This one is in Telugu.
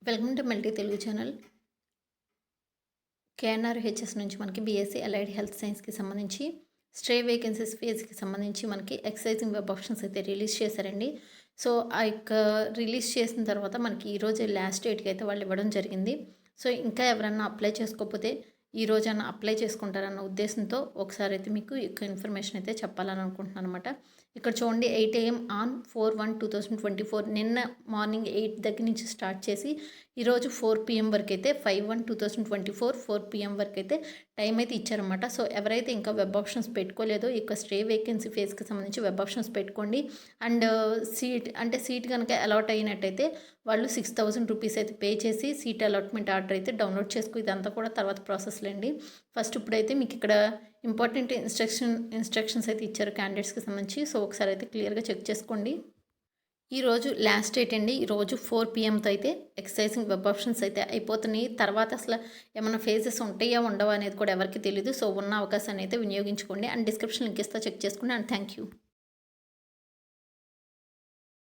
Welcome to multi Telugu channel. KNRHS నుంచి మనకి బీఎస్సీ అలైడ్ హెల్త్ సైన్స్‌కి సంబంధించి స్ట్రే వేకెన్సీస్ ఫేజ్‌కి సంబంధించి మనకి ఎక్సైజింగ్ వెబ్ ఆప్షన్స్ అయితే రిలీజ్ చేశారండి. సో, ఆ యొక్క రిలీజ్ చేసిన తర్వాత మనకి ఈరోజే లాస్ట్ డేట్‌కి అయితే వాళ్ళు ఇవ్వడం జరిగింది. సో, ఇంకా ఎవరన్నా అప్లై చేసుకోకపోతే ఈ రోజన్నా అప్లై చేసుకుంటారన్న ఉద్దేశంతో ఒకసారి అయితే మీకు ఈ యొక్క ఇన్ఫర్మేషన్ అయితే చెప్పాలని అనుకుంటున్నాను అనమాట. ఇక్కడ చూడండి 8 AM ఆన్ 4/1/2024 నిన్న మార్నింగ్ 8 దగ్గర నుంచి స్టార్ట్ చేసి ఈరోజు 4 PM వరకైతే 5/1/2024 4 PM వరకైతే టైం అయితే ఇచ్చారనమాట. సో, ఎవరైతే ఇంకా వెబ్ ఆప్షన్స్ పెట్టుకోలేదో ఈ యొక్క స్టే వేకెన్సీ ఫేజ్‌కి సంబంధించి వెబ్ ఆప్షన్స్ పెట్టుకోండి. అండ్ సీట్ కనుక అలాట్ అయినట్టయితే వాళ్ళు 6,000 రూపీస్ అయితే పే చేసి సీట్ అలాట్మెంట్ ఆర్డర్ అయితే డౌన్లోడ్ చేసుకో. ఇదంతా కూడా తర్వాత ప్రాసెస్‌లేండి. ఫస్ట్ ఇప్పుడైతే మీకు ఇక్కడ ఇంపార్టెంట్ ఇన్స్ట్రక్షన్స్ అయితే ఇచ్చారు క్యాండిడేట్స్‌కి సంబంధించి. సో, ఒకసారి అయితే క్లియర్‌గా చెక్ చేసుకోండి. ఈరోజు లాస్ట్ డేట్ అండి. ఈరోజు 4 PMతో అయితే ఎక్సర్సైజింగ్ వెబ్ ఆప్షన్స్ అయితే అయిపోతున్నాయి. తర్వాత అసలు ఏమైనా ఫేజెస్ ఉంటాయా ఉండవా అనేది కూడా ఎవరికీ తెలీదు. సో, ఉన్న అవకాశాన్ని అయితే వినియోగించుకోండి. అండ్ డిస్క్రిప్షన్ లింక్ ఇస్తా, చెక్ చేసుకోండి. And thank you.